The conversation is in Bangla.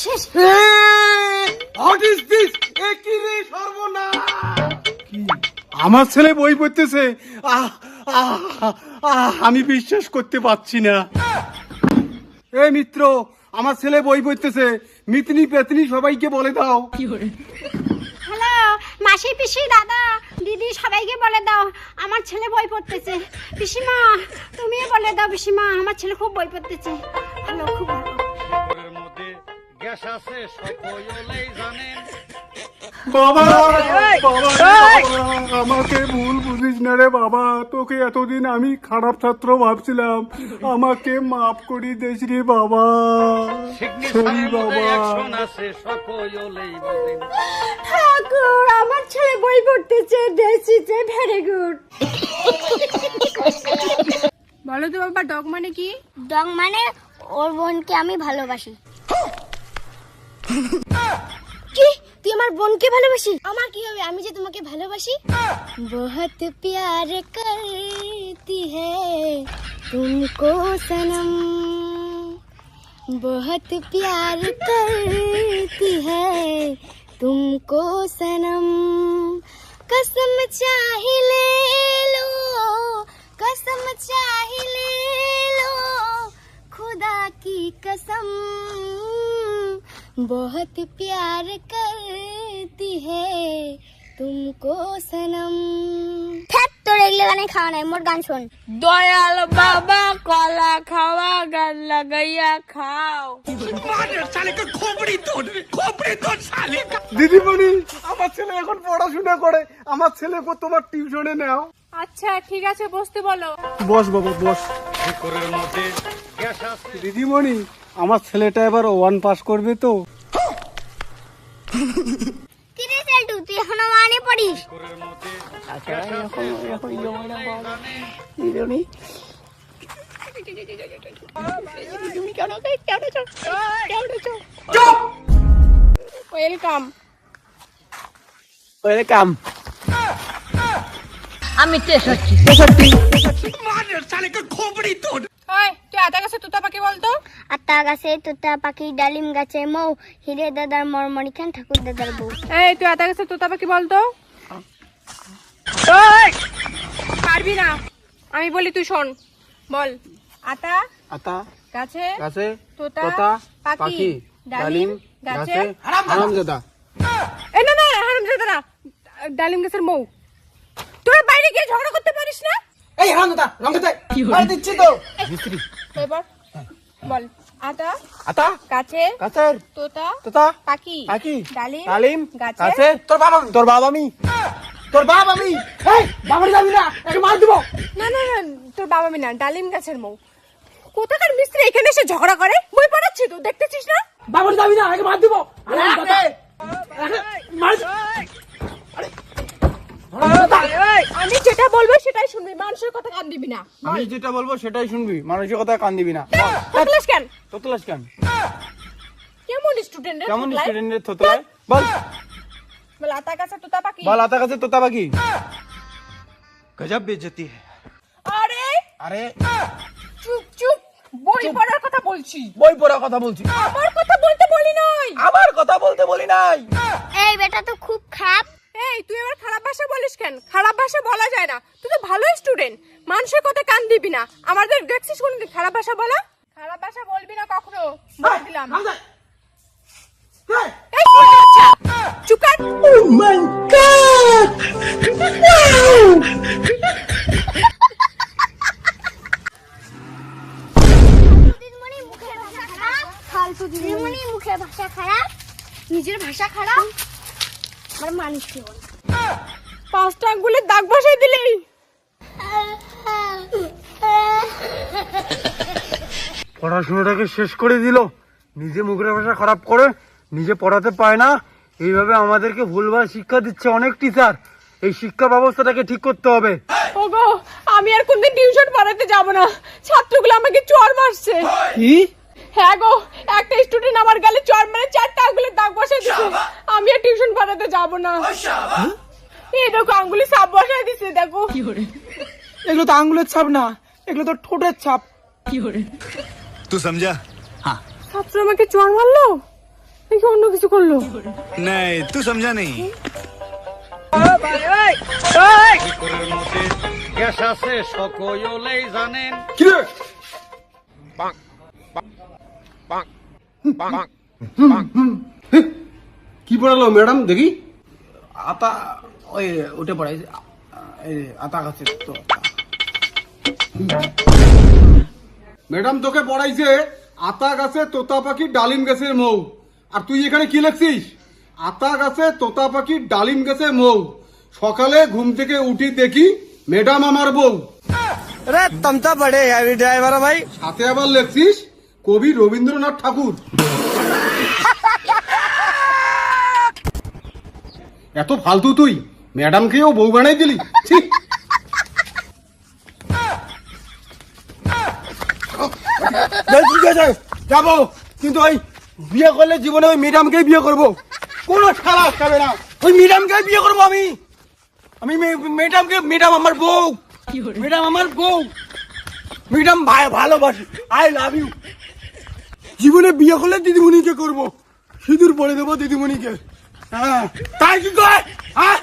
শেষ। What is this? এ কি রে সর্বনাশ! কি আমার ছেলে বই পড়তেছে? আহ আহ আহ আমি বিশ্বাস করতে পারছি না। এই মিত্র, আমার ছেলে বই পড়তেছে। মিতনি পেতনি সবাইকে বলে দাও। হ্যালো মাসি, পিসি, দাদা, দিদি, সবাইকে বলে দাও আমার ছেলে বই পড়তেছে। পিসিমা তুমিও বলে দাও, পিসিমা আমার ছেলে খুব বই পড়তেছে। ভালো, খুব ভালো। ঘরের মধ্যে গ্যাস আছে সকলেই জানেন। বাবা বাবা, আমাকে ভুল বুঝিস না রে বাবা। তোকে এতদিন আমি খারাপ ছাত্র ভাবছিলাম, আমাকে মাফ করি দিস রে বাবা। সরি বাবা। অ্যাকশন আছে সকলেই বলেন। ঠাকুর আমার ছেলে বই পড়তেছে, দেশিতে ভেরি গুড। বলো তো বাবা, ডগ মানে কি? ডগ মানে ওর বোনকে আমি ভালোবাসি। কি তুই আমার বোনকে ভালোবাসি? আমার কি হবে, আমি যে তোমাকে ভালোবাসি। বহুত প্যার করতি হ্যায় তুমকো সনম, बहुत प्यार करती है तुमको सनम, कसम चाहे ले लो, कसम चाहे ले लो, खुदा की कसम, बहुत प्यार करती है तुमको सनम। তোর এগুলো গানে খাওয়া নাই, মোর গান শোন। দয়াল বাবা কলা খাওয়া গান লাগাইয়া খাও। দিদিমণি, আমার ছেলে এখন পড়াশোনা করে, আমার ছেলেকে তোমার টিউশনে নাও। আচ্ছা ঠিক আছে, বসতে বলো। বস বাবা বস। ঘরের মধ্যে গ্যাস আছে। দিদিমণি, আমার ছেলেটা এবার 1 পাস করবে তো? কিরে সেলটু, তুই এখনো মানে পড়িস? ঘরের মধ্যে ওয়েলকাম। ওয়েলকাম। ওই তুই আতা গাছে তোতা পাখি বলতো। আতা গাছে তোতা পাখি, ডালিম গাছে মৌ, হিরে দাদার মরমরি খান, ঠাকুর দাদার বউ। এই তুই আতা গাছে তোতা পাখি বলতো। পারবি না, আমি বলি তুই শোন। বল। আতা আতা গাছে গাছে তোতা তোতা পাখি পাখি, ডালিম গাছে হারামজাদা। এই না না হারামজাদা না, ডালিম গাছের মৌ। তোরা বাইরে গিয়ে ঝগড়া করতে পারিস না? এই হারামজাদা, রংতে মার দিচ্ছি তো। মিস্ত্রি। এবার বল। আতা আতা গাছে গাছের তোতা তোতা পাখি পাখি, ডালিম ডালিম গাছে গাছে। তোর বাবা আমি, তোর বাবা আমি। এই বাবার যাবি না, একে মার দিব। না না না, তোর বাবা মিনা ডালিম গাছের মৌ। কোথাকার মিস্ত্রি এখানে এসে ঝগড়া করে? বই পড়াচ্ছি তো, দেখতেছিস না? বাবার যাবি না, একে মার দিব। আমি যেটা বলবো সেটাই শুনবি, মানুষের কথা কান দিবি না। আমি যেটা বলবো সেটাই শুনবি, মানুষের কথা কান দিবি না। তোতলাস কেন? তোতলাস কেন? কেমন স্টুডেন্ট? কেমন স্টুডেন্টের তোতলায়? বল। বল আতা গাছে তোতা পাখি। বল আতা গাছে তোতা পাখি। গজব বেইজ্জতি है। আরে আরে চুপ চুপ, বই পড়ার কথা বলছি। বই পড়ার কথা বলছি। আমার কথা বলতে বলি নাই। আমার কথা বলতে বলি নাই। এই বেটা তো খুব খারাপ। এই তুই আবার খারাপ ভাষা বলিস কেন? খারাপ ভাষা বলা যায় না, তুই তো ভালো স্টুডেন্ট। মানুষের কথা কান দিবি না। আমাদের দেখছিস কোনদিন খারাপ ভাষা বলা? খারাপ ভাষা বলবি না কখনো, বলে দিলাম। এই ছোট বাচ্চা, চুপ কর। ও মাই গড! দিদিমণি মুখের ভাষা খারাপ, ফালতু দিদিমণি মুখের ভাষা খারাপ, নিজের ভাষা খারাপ, আমার মানুষ কি বল। 5টা আঙ্গুলের দাগ বসাই দিলি। পড়াশোনাটাকে শেষ করে দিল, নিজে মুখের ভাষা খারাপ করে, নিজে পড়াতে পায় না। এইভাবে আমাদেরকে ভুলভাল শিক্ষা দিচ্ছে অনেক টিচার। এই শিক্ষা ব্যবস্থাটাকে ঠিক করতে হবে। ওগো, আমি আর কোনদিন টিউশন পড়াতে যাব না। ছাত্রগুলো আমাকে চড় মারছে। কি? হ্যাঁ গো, একটা স্টুডেন্ট আমার গালে চড় মেরে 4টা আঙ্গুলের দাগ বসাই দিয়েছে। আমি আর টিউশন পড়াতে যাব না। এই দেখো আঙ্গুলে ছাপ বসাই দিছে, দেখো। এগুলো তো আঙ্গুলের ছাপ না, এগুলো তো ঠোঁটের ছাপ। तू समझा? हाँ। ছাত্র আমাকে চড় মারলো। নাকি অন্য কিছু করলো? नहीं तू समझा नहीं। ভিতরের মধ্যে গ্যাস আছে সকলেই জানেন। কি রে কি পড়ালো ম্যাডাম দেখি? আতা ওই উঠে পড়াই আতা গাছে তো ম্যাডাম তোকে পড়াইছে আতা গাছে তোতা পাখি ডালিম গাছের মৌ, আর তুই এখানে কি লিখছিস? আতা গাছে তোতা পাখি ডালিম গাছে মৌ, সকালে ঘুম থেকে উঠি দেখি ম্যাডাম আমার বউ। अरे तुम तो बड़े हैवी ड्राइवर हो भाई। সাথে আবার লিখছিস কবি রবীন্দ্রনাথ ঠাকুর। এত ফালতু তুই, ম্যাডামকেও বউ বানাই দিলি। ছি! ঠিক আছে যাবো, কিন্তু ওই বিয়ে করলে জীবনে ওই ম্যাডামকেই বিয়ে করবো। কোনো খেলা খাবে না। ওই ম্যাডামকেই বিয়ে করবো আমি। আমি ম্যাডামকে, ম্যাডাম আমার বউ, ম্যাডাম আমার বউ, ম্যাডাম ভাই ভালোবাসি, আই লাভ ইউ। জীবনে বিয়ে করলে দিদিমণিকে করবো, সিঁদুর পরে দেবো দিদিমণিকে। হ্যাঁ তাই কি কয়? হ্যাঁ